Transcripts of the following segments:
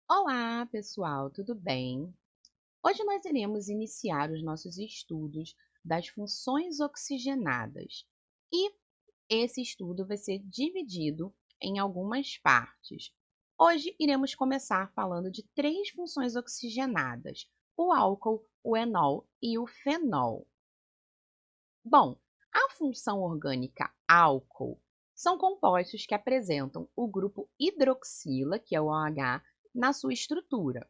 Olá, pessoal, tudo bem? Hoje nós iremos iniciar os nossos estudos das funções oxigenadas e esse estudo vai ser dividido em algumas partes. Hoje iremos começar falando de três funções oxigenadas: o álcool, o enol e o fenol. Bom, a função orgânica álcool são compostos que apresentam o grupo hidroxila, que é o OH, na sua estrutura.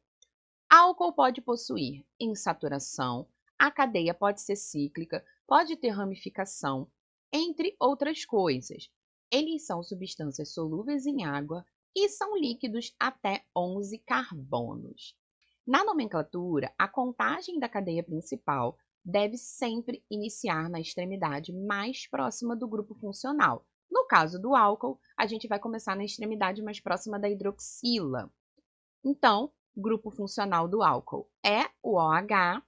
Álcool pode possuir insaturação, a cadeia pode ser cíclica, pode ter ramificação, entre outras coisas. Eles são substâncias solúveis em água e são líquidos até 11 carbonos. Na nomenclatura, a contagem da cadeia principal deve sempre iniciar na extremidade mais próxima do grupo funcional. No caso do álcool, a gente vai começar na extremidade mais próxima da hidroxila. Então, grupo funcional do álcool é o OH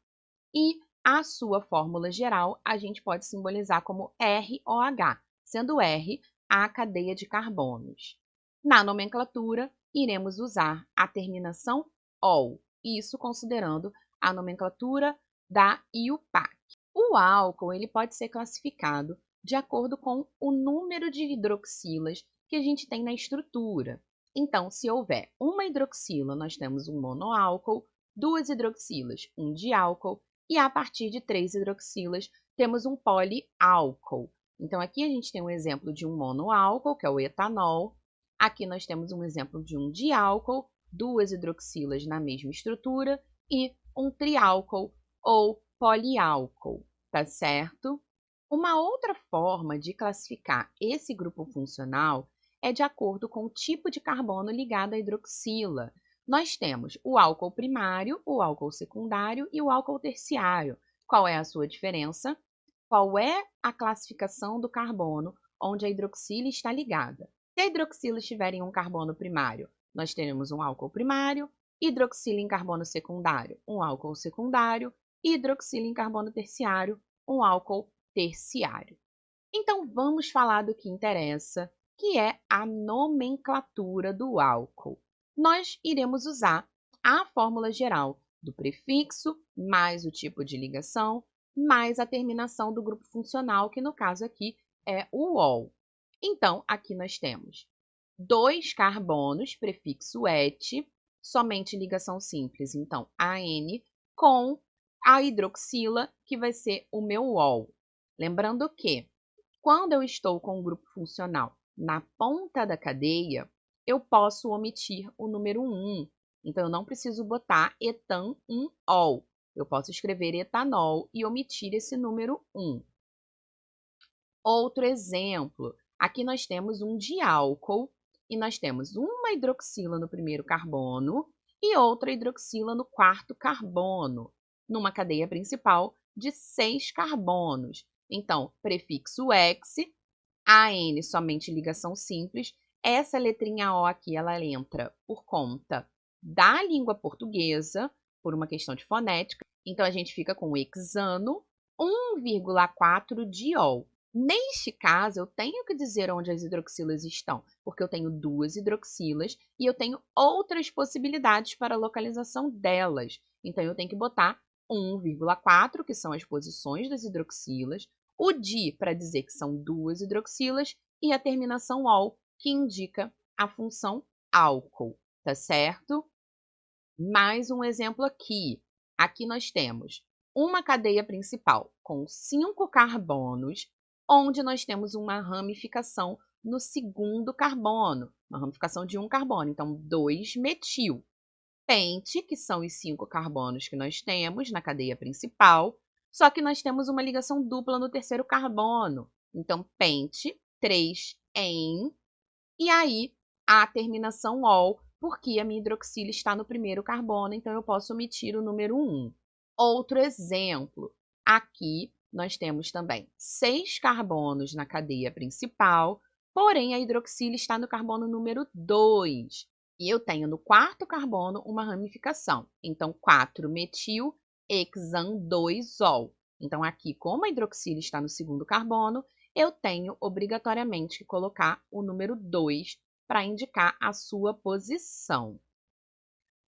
e a sua fórmula geral a gente pode simbolizar como ROH, sendo R a cadeia de carbonos. Na nomenclatura, iremos usar a terminação OL, isso considerando a nomenclatura da IUPAC. O álcool ele pode ser classificado de acordo com o número de hidroxilas que a gente tem na estrutura. Então, se houver uma hidroxila, nós temos um monoálcool, duas hidroxilas, um diálcool, e a partir de três hidroxilas, temos um poliálcool. Então, aqui a gente tem um exemplo de um monoálcool, que é o etanol. Aqui nós temos um exemplo de um diálcool, duas hidroxilas na mesma estrutura, e um triálcool ou poliálcool, tá certo? Uma outra forma de classificar esse grupo funcional é de acordo com o tipo de carbono ligado à hidroxila. Nós temos o álcool primário, o álcool secundário e o álcool terciário. Qual é a sua diferença? Qual é a classificação do carbono onde a hidroxila está ligada? Se a hidroxila estiver em um carbono primário, nós teremos um álcool primário, hidroxila em carbono secundário, um álcool secundário, e hidroxila em carbono terciário, um álcool terciário. Então, vamos falar do que interessa, que é a nomenclatura do álcool. Nós iremos usar a fórmula geral do prefixo, mais o tipo de ligação, mais a terminação do grupo funcional, que no caso aqui é o ol. Então, aqui nós temos dois carbonos, prefixo et, somente ligação simples, então AN, com a hidroxila, que vai ser o meu ol. Lembrando que quando eu estou com o grupo funcional na ponta da cadeia, eu posso omitir o número 1. Então, eu não preciso botar etan 1-ol. Eu posso escrever etanol e omitir esse número 1. Outro exemplo, aqui nós temos um diálcool e nós temos uma hidroxila no primeiro carbono e outra hidroxila no quarto carbono, numa cadeia principal de 6 carbonos. Então, prefixo ex, AN somente ligação simples. Essa letrinha O aqui, ela entra por conta da língua portuguesa, por uma questão de fonética. Então, a gente fica com hexano, 1,4 diol. Neste caso, eu tenho que dizer onde as hidroxilas estão, porque eu tenho duas hidroxilas e eu tenho outras possibilidades para a localização delas. Então, eu tenho que botar 1,4, que são as posições das hidroxilas, o di para dizer que são duas hidroxilas e a terminação ol, que indica a função álcool, tá certo? Mais um exemplo aqui. Aqui nós temos uma cadeia principal com 5 carbonos, onde nós temos uma ramificação no segundo carbono, uma ramificação de um carbono, então 2-metil. Pente, que são os 5 carbonos que nós temos na cadeia principal, só que nós temos uma ligação dupla no terceiro carbono. Então, pente, 3-en, e aí a terminação ol, porque a minha hidroxila está no primeiro carbono, então eu posso omitir o número 1. Outro exemplo, aqui nós temos também 6 carbonos na cadeia principal, porém a hidroxila está no carbono número 2. E eu tenho no quarto carbono uma ramificação. Então, 4-metil hexan 2-ol. Então, aqui, como a hidroxila está no segundo carbono, eu tenho obrigatoriamente que colocar o número 2 para indicar a sua posição.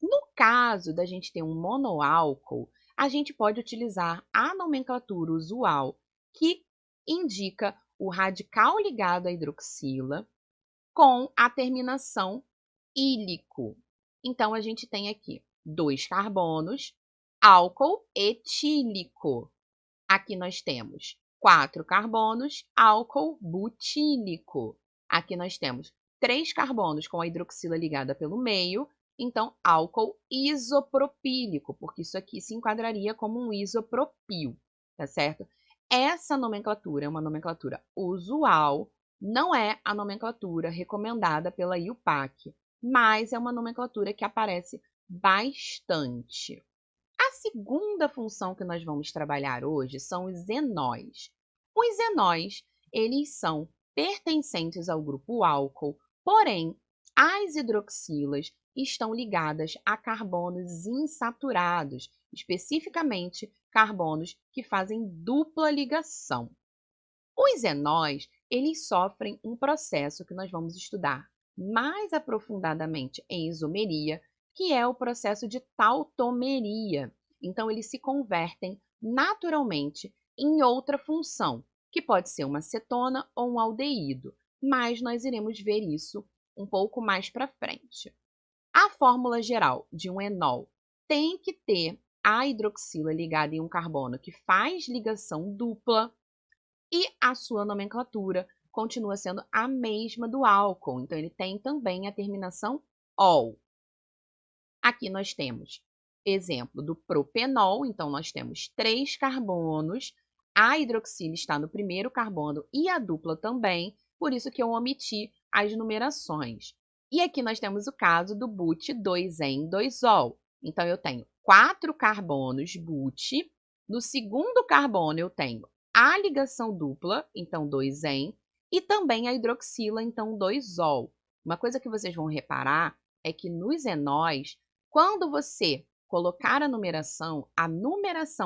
No caso da gente ter um monoálcool, a gente pode utilizar a nomenclatura usual, que indica o radical ligado à hidroxila com a terminação ílico. Então, a gente tem aqui 2 carbonos, álcool etílico. Aqui nós temos 4 carbonos, álcool butílico. Aqui nós temos 3 carbonos com a hidroxila ligada pelo meio, então álcool isopropílico, porque isso aqui se enquadraria como um isopropil, tá certo? Essa nomenclatura é uma nomenclatura usual, não é a nomenclatura recomendada pela IUPAC, mas é uma nomenclatura que aparece bastante. A segunda função que nós vamos trabalhar hoje são os enóis. Os enóis, eles são pertencentes ao grupo álcool, porém, as hidroxilas estão ligadas a carbonos insaturados, especificamente carbonos que fazem dupla ligação. Os enóis, eles sofrem um processo que nós vamos estudar mais aprofundadamente em isomeria, que é o processo de tautomeria. Então, eles se convertem naturalmente em outra função, que pode ser uma cetona ou um aldeído, mas nós iremos ver isso um pouco mais para frente. A fórmula geral de um enol tem que ter a hidroxila ligada em um carbono que faz ligação dupla, e a sua nomenclatura continua sendo a mesma do álcool, então ele tem também a terminação ol. Aqui nós temos exemplo do propenol, então nós temos 3 carbonos, a hidroxila está no primeiro carbono e a dupla também, por isso que eu omiti as numerações. E aqui nós temos o caso do but2en2ol. Então eu tenho 4 carbonos but, no segundo carbono eu tenho a ligação dupla, então 2-en, e também a hidroxila, então 2-ol. Uma coisa que vocês vão reparar é que nos enóis, quando você colocar a numeração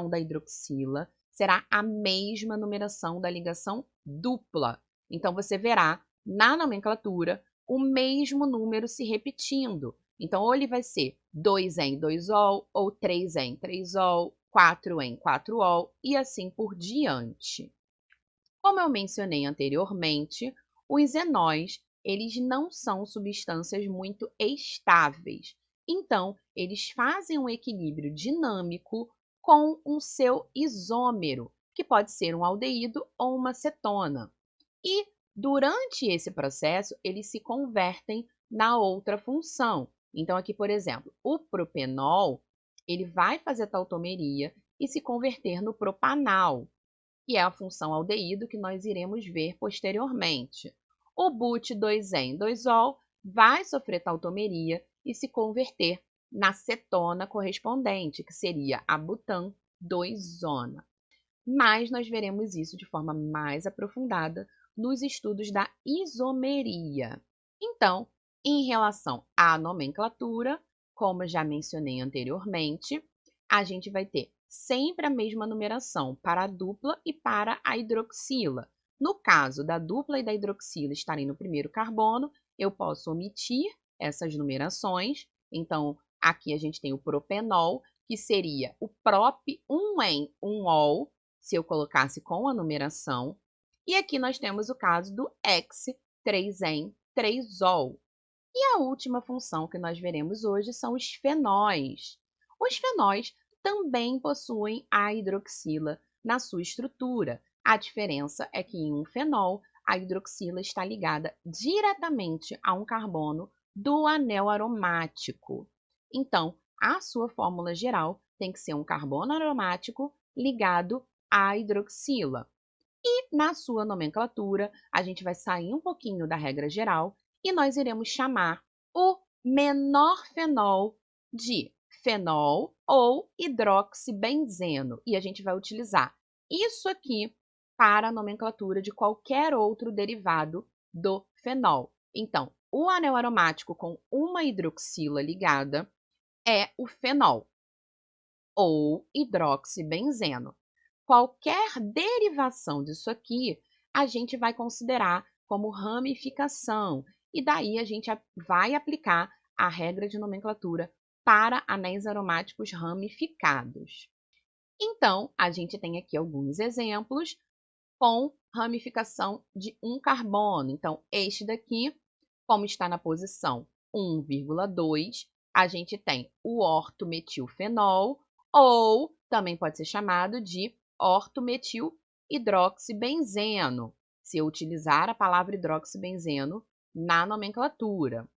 da hidroxila será a mesma numeração da ligação dupla. Então, você verá na nomenclatura o mesmo número se repetindo. Então, ou ele vai ser 2-en, 2-ol, ou 3-en, 3-ol, 4-en, 4-ol, e assim por diante. Como eu mencionei anteriormente, os enóis, eles não são substâncias muito estáveis. Então, eles fazem um equilíbrio dinâmico com o seu isômero, que pode ser um aldeído ou uma cetona. E, durante esse processo, eles se convertem na outra função. Então, aqui, por exemplo, o propenol, ele vai fazer tautomeria e se converter no propanal, que é a função aldeído que nós iremos ver posteriormente. O but2en2ol vai sofrer tautomeria e se converter na cetona correspondente, que seria a butan-2-zona. Mas nós veremos isso de forma mais aprofundada nos estudos da isomeria. Então, em relação à nomenclatura, como eu já mencionei anteriormente, a gente vai ter sempre a mesma numeração para a dupla e para a hidroxila. No caso da dupla e da hidroxila estarem no primeiro carbono, eu posso omitir essas numerações. Então, aqui a gente tem o propenol, que seria o prop 1-en, 1-ol, se eu colocasse com a numeração. E aqui nós temos o caso do hex 3-en, 3-ol. E a última função que nós veremos hoje são os fenóis. Os fenóis também possuem a hidroxila na sua estrutura. A diferença é que em um fenol, a hidroxila está ligada diretamente a um carbono do anel aromático. Então, a sua fórmula geral tem que ser um carbono aromático ligado à hidroxila. E na sua nomenclatura, a gente vai sair um pouquinho da regra geral e nós iremos chamar o menor fenol de fenol ou hidroxibenzeno. E a gente vai utilizar isso aqui para a nomenclatura de qualquer outro derivado do fenol. Então, o anel aromático com uma hidroxila ligada é o fenol ou hidroxibenzeno. Qualquer derivação disso aqui, a gente vai considerar como ramificação, e daí a gente vai aplicar a regra de nomenclatura para anéis aromáticos ramificados. Então, a gente tem aqui alguns exemplos com ramificação de um carbono. Então, este daqui, como está na posição 1,2, a gente tem o ortometilfenol, ou também pode ser chamado de ortometilhidroxibenzeno, se eu utilizar a palavra hidroxibenzeno na nomenclatura.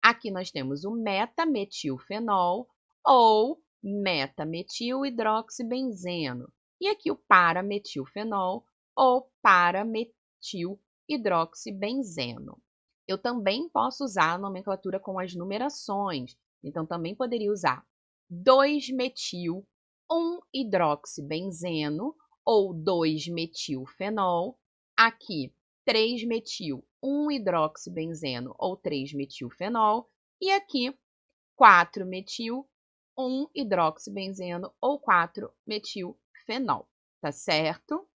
Aqui nós temos o metametilfenol ou metametilhidroxibenzeno. E aqui o parametilfenol ou parametilhidroxibenzeno. Eu também posso usar a nomenclatura com as numerações. Então, também poderia usar 2-metil-1-hidroxibenzeno ou 2-metilfenol. Aqui, 3-metil-1-hidroxibenzeno ou 3-metilfenol. E aqui, 4-metil-1-hidroxibenzeno ou 4-metilfenol. Tá certo?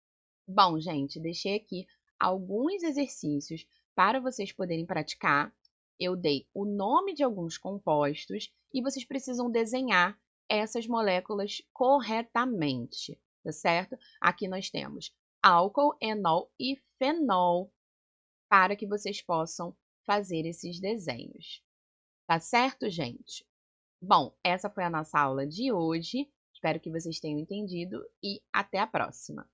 Bom, gente, deixei aqui alguns exercícios para vocês poderem praticar. Eu dei o nome de alguns compostos e vocês precisam desenhar essas moléculas corretamente, tá certo? Aqui nós temos álcool, enol e fenol para que vocês possam fazer esses desenhos. Tá certo, gente? Bom, essa foi a nossa aula de hoje. Espero que vocês tenham entendido e até a próxima!